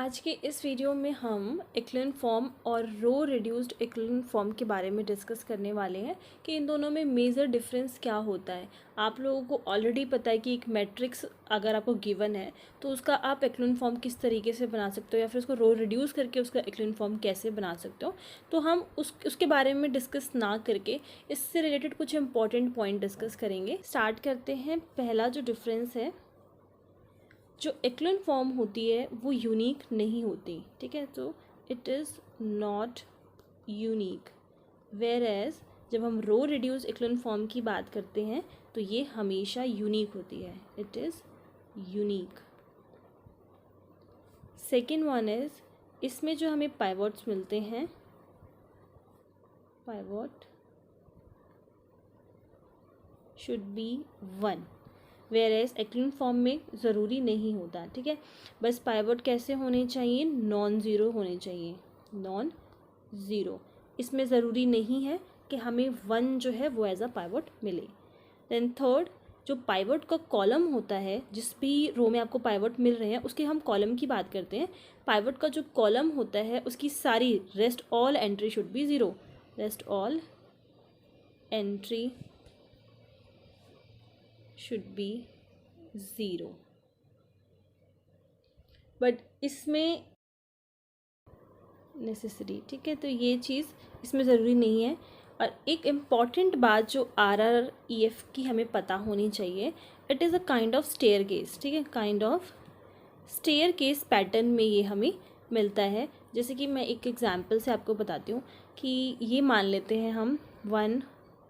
आज के इस वीडियो में हम एक्लिन फॉर्म और रो रिड्यूस्ड एक्लिन फॉर्म के बारे में डिस्कस करने वाले हैं कि इन दोनों में मेजर डिफरेंस क्या होता है। आप लोगों को ऑलरेडी पता है कि एक मैट्रिक्स अगर आपको गिवन है तो उसका आप एक्लिन फॉर्म किस तरीके से बना सकते हो या फिर उसको रो रिड्यूस करके उसका एक्लिन फॉर्म कैसे बना सकते हो। तो हम उसके बारे में डिस्कस ना करके इससे रिलेटेड कुछ इंपॉर्टेंट पॉइंट डिस्कस करेंगे। स्टार्ट करते हैं। पहला जो डिफरेंस है, जो एक्लिन फॉर्म होती है वो यूनिक नहीं होती, ठीक है। तो it is not unique, whereas जब हम रो रिड्यूस एक्लिन फॉर्म की बात करते हैं तो ये हमेशा यूनिक होती है, it is unique. Second one is, इसमें जो हमें पाइवोट्स मिलते हैं, pivot should be 1, whereas echelon form में ज़रूरी नहीं होता, ठीक है। बस पाइवोट कैसे होने चाहिए, नॉन ज़ीरो होने चाहिए, नॉन ज़ीरो। इसमें ज़रूरी नहीं है कि हमें 1 जो है वो एज अ पाइवोट मिले। देन थर्ड, जो पाइवोट का कॉलम होता है, जिस भी रो में आपको पाइवोट मिल रहे हैं उसके हम कॉलम की बात करते हैं। पाइवोट का जो कॉलम होता है उसकी सारी rest all entry should be 0, rest all entry should be 0। But इसमें नेसेसरी, ठीक है, तो ये चीज़ इसमें ज़रूरी नहीं है। और एक इम्पॉर्टेंट बात जो RREF की हमें पता होनी चाहिए, it is a kind of staircase, ठीक है, kind of staircase pattern में ये हमें मिलता है। जैसे कि मैं एक एग्जांपल से आपको बताती हूँ कि ये मान लेते हैं हम 1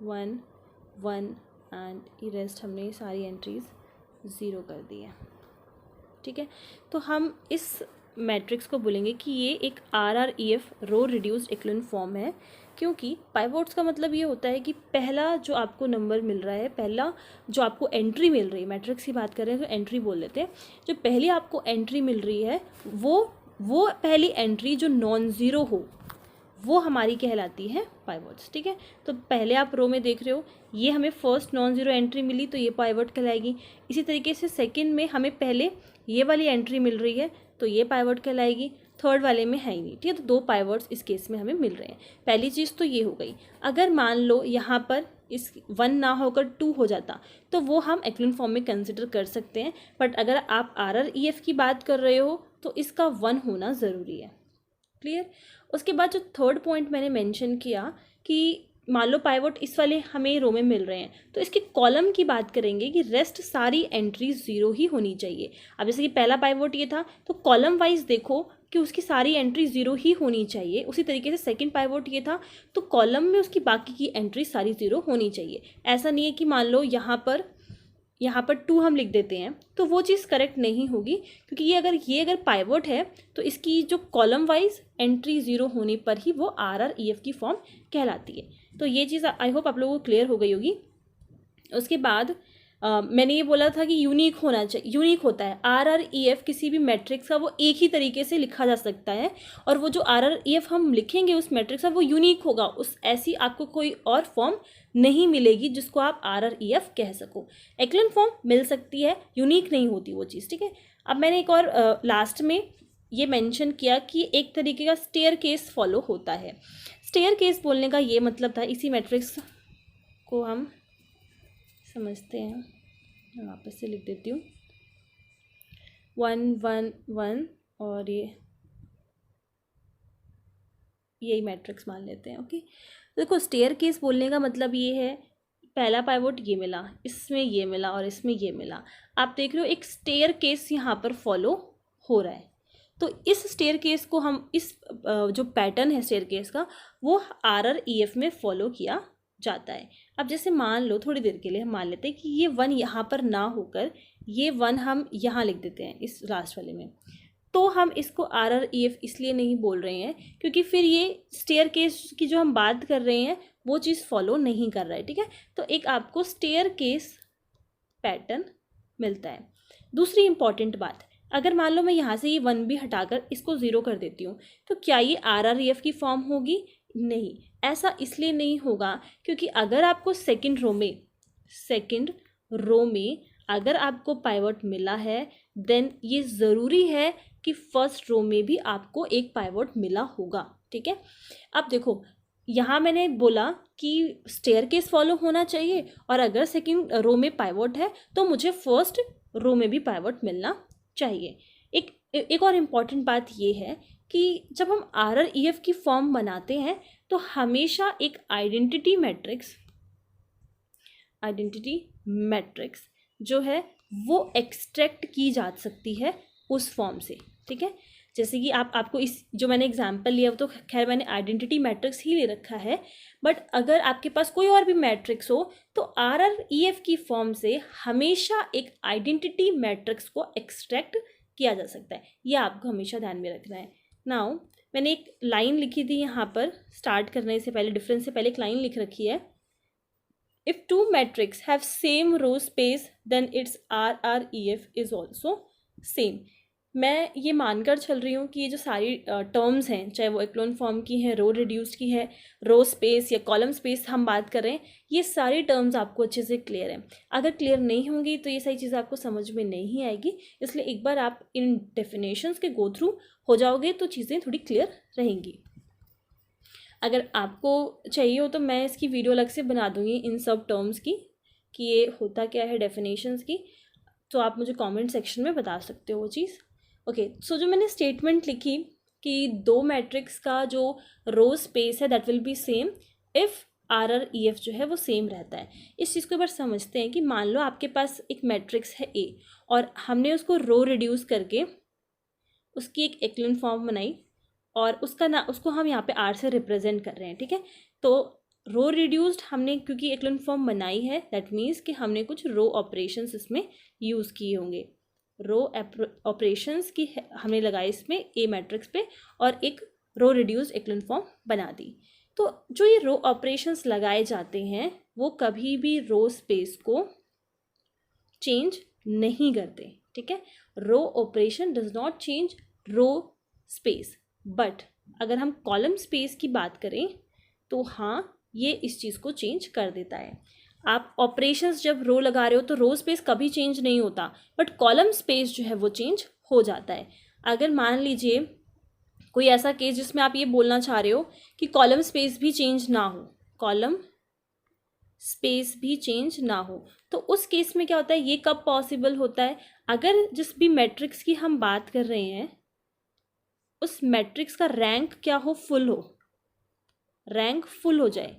1 1 एंड ये रेस्ट हमने सारी एंट्रीज 0 कर दी है, ठीक है। तो हम इस मैट्रिक्स को बोलेंगे कि ये एक RREF रो रिड्यूस्ड एक्लिन फॉर्म है, क्योंकि पाइवोट्स का मतलब ये होता है कि पहला जो आपको नंबर मिल रहा है, पहला जो आपको एंट्री मिल रही है, मैट्रिक्स की बात कर रहे हैं तो एंट्री बोल लेते हैं, जो पहली आपको एंट्री मिल रही है वो पहली एंट्री जो नॉन ज़ीरो हो वो हमारी कहलाती है पाइवोट्स, ठीक है। तो पहले आप रो में देख रहे हो, ये हमें फर्स्ट नॉन ज़ीरो एंट्री मिली तो ये पाइवोट कहलाएगी। इसी तरीके से सेकंड में हमें पहले ये वाली एंट्री मिल रही है तो ये पाइवोट कहलाएगी, थर्ड वाले में है ही नहीं, ठीक है। तो 2 पाइवोट्स इस केस में हमें मिल रहे हैं। पहली चीज़ तो ये हो गई। अगर मान लो यहाँ पर इस 1 ना होकर 2 हो जाता तो वो हम एक्लिन फॉर्म में कंसिडर कर सकते हैं। बट अगर आप RREF की बात कर रहे हो तो इसका 1 होना ज़रूरी है, क्लियर। उसके बाद जो थर्ड पॉइंट मैंने मेंशन किया कि मान लो पाइवोट इस वाले हमें रो में मिल रहे हैं तो इसके कॉलम की बात करेंगे कि रेस्ट सारी एंट्रीज 0 ही होनी चाहिए। अब जैसे कि पहला पाइवोट ये था तो कॉलम वाइज देखो कि उसकी सारी एंट्री 0 ही होनी चाहिए। उसी तरीके से सेकंड पाइवोट ये था तो कॉलम में उसकी बाकी की एंट्री सारी 0 होनी चाहिए। ऐसा नहीं है कि मान लो यहाँ पर 2 हम लिख देते हैं तो वो चीज़ करेक्ट नहीं होगी, क्योंकि ये अगर पाइवोट है तो इसकी जो कॉलम वाइज एंट्री 0 होने पर ही वो RREF की फॉर्म कहलाती है। तो ये चीज़ आई होप आप लोगों को क्लियर हो गई होगी। उसके बाद मैंने ये बोला था कि यूनिक होना चाहिए, यूनिक होता है RREF किसी भी मैट्रिक्स का, वो एक ही तरीके से लिखा जा सकता है और वो जो RREF हम लिखेंगे उस मैट्रिक्स का वो यूनिक होगा। उस ऐसी आपको कोई और फॉर्म नहीं मिलेगी जिसको आप RREF कह सको। एक्लिन फॉर्म मिल सकती है, यूनिक नहीं होती वो चीज़, ठीक है। अब मैंने एक और लास्ट में ये मेंशन किया कि एक तरीके का स्टेयर केस फॉलो होता है। स्टेयर केस बोलने का ये मतलब था, इसी मैट्रिक्स को हम समझते हैं, मैं वापस से लिख देती हूँ 1 1 1 और यही मैट्रिक्स मान लेते हैं, ओके। देखो स्टेयर केस बोलने का मतलब ये है, पहला पाइवोट ये मिला, इसमें ये मिला और इसमें ये मिला। आप देख रहे हो एक स्टेयर केस यहाँ पर फॉलो हो रहा है। तो इस स्टेयर केस को हम इस जो पैटर्न है स्टेयर केस का वो RREF में फॉलो किया जाता है। अब जैसे मान लो थोड़ी देर के लिए हम मान लेते हैं कि ये 1 यहाँ पर ना होकर ये 1 हम यहाँ लिख देते हैं इस लास्ट वाले में, तो हम इसको RREF इसलिए नहीं बोल रहे हैं क्योंकि फिर ये स्टेयर केस की जो हम बात कर रहे हैं वो चीज़ फॉलो नहीं कर रहा है, ठीक है। तो एक आपको स्टेयर केस पैटर्न मिलता है। दूसरी इंपॉर्टेंट बात, अगर मान लो मैं यहाँ से ये 1 भी हटाकर इसको 0 कर देती हूँ तो क्या ये RREF की फॉर्म होगी? नहीं, ऐसा इसलिए नहीं होगा क्योंकि अगर आपको सेकंड रो में अगर आपको पाइवट मिला है देन ये ज़रूरी है कि फर्स्ट रो में भी आपको एक पाइवट मिला होगा, ठीक है। अब देखो यहाँ मैंने बोला कि स्टेयरकेस फॉलो होना चाहिए, और अगर सेकंड रो में पाइवट है तो मुझे फर्स्ट रो में भी पाइवट मिलना चाहिए। एक और इम्पॉर्टेंट बात ये है कि जब हम RREF की फॉर्म बनाते हैं तो हमेशा एक आइडेंटिटी मैट्रिक्स जो है वो एक्सट्रैक्ट की जा सकती है उस फॉर्म से, ठीक है। जैसे कि आपको इस जो मैंने एग्जांपल लिया वो तो खैर मैंने आइडेंटिटी मैट्रिक्स ही ले रखा है, बट अगर आपके पास कोई और भी मैट्रिक्स हो तो RREF की फॉर्म से हमेशा एक आइडेंटिटी मैट्रिक्स को एक्सट्रैक्ट किया जा सकता है। ये आपको हमेशा ध्यान में रखना है। नाउ मैंने एक लाइन लिखी थी यहाँ पर, स्टार्ट करने से पहले डिफरेंस से पहले एक लाइन लिख रखी है, if two matrix have same row space then its RREF is also same. मैं ये मानकर चल रही हूँ कि ये जो सारी टर्म्स हैं, चाहे वो एक्लोन फॉर्म की हैं, रो रिड्यूस्ड की है, रो स्पेस या कॉलम स्पेस हम बात कर रहे हैं, ये सारी टर्म्स आपको अच्छे से क्लियर हैं। अगर क्लियर नहीं होंगी तो ये सारी चीज़ें आपको समझ में नहीं आएगी, इसलिए एक बार आप इन डेफिनेशंस के गो थ्रू हो जाओगे तो चीज़ें थोड़ी क्लियर रहेंगी। अगर आपको चाहिए हो तो मैं इसकी वीडियो अलग से बना दूँगी इन सब टर्म्स की, कि ये होता क्या है डेफिनेशंस की, तो आप मुझे कमेंट सेक्शन में बता सकते हो वो चीज़। ओके, सो जो मैंने स्टेटमेंट लिखी कि दो मैट्रिक्स का जो रो स्पेस है that will be same if RREF जो है वो सेम रहता है। इस चीज़ को एक बार समझते हैं कि मान लो आपके पास एक मैट्रिक्स है A और हमने उसको रो रिड्यूस करके उसकी एक एक्लोन फॉर्म बनाई और उसको हम यहाँ पे R से रिप्रेजेंट कर रहे हैं, ठीक है। तो रो रिड्यूस्ड हमने क्योंकि एक्लोन फॉर्म बनाई है दैट मीन्स कि हमने कुछ रो ऑपरेशंस इसमें यूज़ किए होंगे। रो ऑपरेशंस की हमने लगाई इसमें A मैट्रिक्स पे और एक रो रिड्यूस्ड एक्लोन फॉर्म बना दी। तो जो ये रो ऑपरेशंस लगाए जाते हैं वो कभी भी रो स्पेस को चेंज नहीं करते, ठीक है। Row operation does not change row space, but अगर हम कॉलम स्पेस की बात करें तो हाँ ये इस चीज़ को चेंज कर देता है। आप ऑपरेशंस जब रो लगा रहे हो तो रो स्पेस कभी चेंज नहीं होता, बट कॉलम स्पेस जो है वो चेंज हो जाता है। अगर मान लीजिए कोई ऐसा केस जिसमें आप ये बोलना चाह रहे हो कि कॉलम स्पेस भी चेंज ना हो, कॉलम स्पेस भी चेंज ना हो, तो उस केस में क्या होता है, ये कब पॉसिबल होता है, अगर जिस भी मैट्रिक्स की हम बात कर रहे हैं उस मैट्रिक्स का रैंक क्या हो, फुल हो, रैंक फुल हो जाए।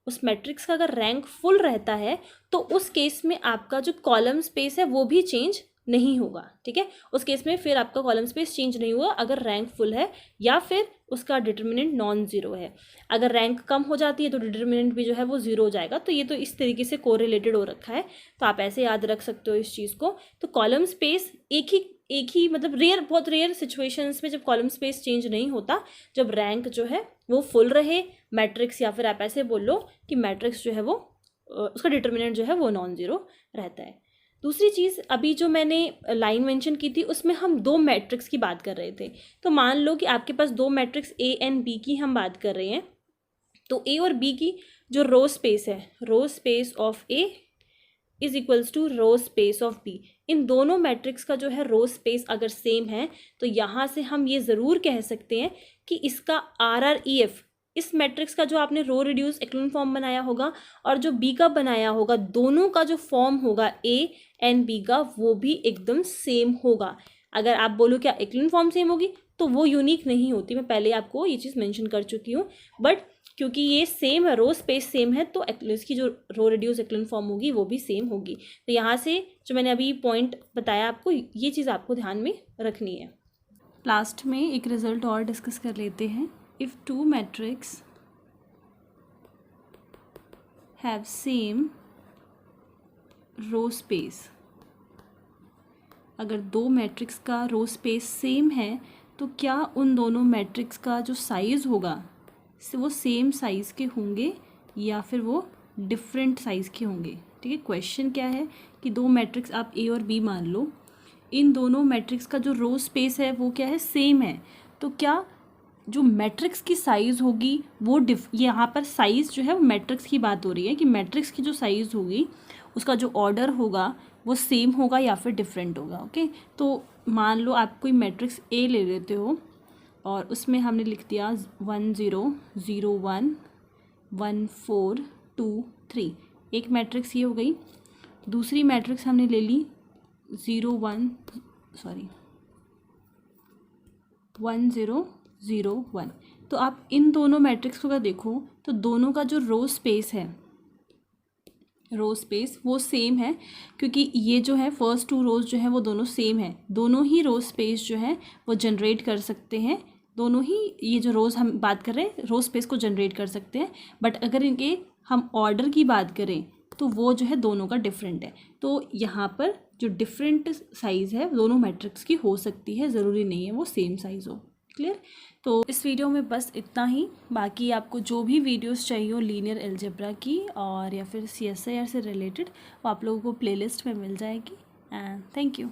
उस मैट्रिक्स का अगर रैंक फुल रहता है तो उस केस में आपका जो कॉलम स्पेस है वो भी चेंज नहीं होगा, ठीक है। उस केस में फिर आपका कॉलम स्पेस चेंज नहीं हुआ अगर रैंक फुल है या फिर उसका डिटर्मिनेंट नॉन ज़ीरो है। अगर रैंक कम हो जाती है तो डिटर्मिनेंट भी जो है वो ज़ीरो हो जाएगा। तो ये तो इस तरीके से कोरिलेटेड हो रखा है, तो आप ऐसे याद रख सकते हो इस चीज़ को। तो कॉलम स्पेस एक ही मतलब बहुत रेयर सिचुएशंस में जब कॉलम स्पेस चेंज नहीं होता, जब रैंक जो है वो फुल रहे मैट्रिक्स, या फिर आप ऐसे बोल लो कि मैट्रिक्स जो है वो उसका डिटर्मिनेंट जो है वो नॉन ज़ीरो रहता है। दूसरी चीज़, अभी जो मैंने लाइन मेंशन की थी उसमें हम दो मैट्रिक्स की बात कर रहे थे। तो मान लो कि आपके पास दो मैट्रिक्स A एंड B की हम बात कर रहे हैं, तो A और B की जो रो स्पेस है, row space of A is equals to row space of B। इन दोनों मैट्रिक्स का जो है रो स्पेस अगर सेम है तो यहाँ से हम ये ज़रूर कह सकते हैं कि इसका RREF, इस मैट्रिक्स का जो आपने रो रिड्यूस एक्लोन फॉर्म बनाया होगा और जो B का बनाया होगा, दोनों का जो फॉर्म होगा A एंड B का वो भी एकदम सेम होगा। अगर आप बोलो क्या एक्लोन फॉर्म सेम होगी तो वो यूनिक नहीं होती, मैं पहले आपको ये चीज़ मेंशन कर चुकी हूँ। बट क्योंकि ये सेम है, रो स्पेस सेम है, तो इसकी जो रो रिड्यूस एक्लोन फॉर्म होगी वो भी सेम होगी। तो यहाँ से जो मैंने अभी पॉइंट बताया आपको, ये चीज़ आपको ध्यान में रखनी है। लास्ट में एक रिजल्ट और डिस्कस कर लेते हैं। If two matrix have same row space, अगर दो मैट्रिक्स का रो स्पेस सेम है तो क्या उन दोनों मैट्रिक्स का जो साइज़ होगा वो सेम साइज़ के होंगे या फिर वो डिफरेंट साइज़ के होंगे, ठीक है। क्वेश्चन क्या है कि दो मैट्रिक्स आप A और B मान लो, इन दोनों मैट्रिक्स का जो रो स्पेस है वो क्या है, सेम है, तो क्या जो मैट्रिक्स की साइज़ होगी वो यहाँ पर साइज़ जो है वो मैट्रिक्स की बात हो रही है कि मैट्रिक्स की जो साइज़ होगी उसका जो ऑर्डर होगा वो सेम होगा या फिर डिफरेंट होगा। ओके, तो मान लो आप कोई मैट्रिक्स ए ले लेते हो और उसमें हमने लिख दिया 1 0 0 1 1 4 2 3, एक मैट्रिक्स ये हो गई। दूसरी मैट्रिक्स हमने ले ली 1 0 0 1। तो आप इन दोनों मैट्रिक्स को अगर देखो तो दोनों का जो रो स्पेस है, रो स्पेस वो सेम है, क्योंकि ये जो है फर्स्ट टू रोज जो है वो दोनों सेम है। दोनों ही रो स्पेस जो है वो जनरेट कर सकते हैं, दोनों ही ये जो रोज़ हम बात कर रहे हैं रो स्पेस को जनरेट कर सकते हैं। बट अगर इनके हम ऑर्डर की बात करें तो वो जो है दोनों का डिफरेंट है। तो यहाँ पर जो डिफरेंट साइज़ है दोनों मैट्रिक्स की हो सकती है, ज़रूरी नहीं है वो सेम साइज़ हो। क्लियर? तो इस वीडियो में बस इतना ही। बाकी आपको जो भी वीडियोस चाहिए हो लीनियर अलजेब्रा की और या फिर CSIR से रिलेटेड, वो आप लोगों को प्लेलिस्ट में मिल जाएगी। And thank you.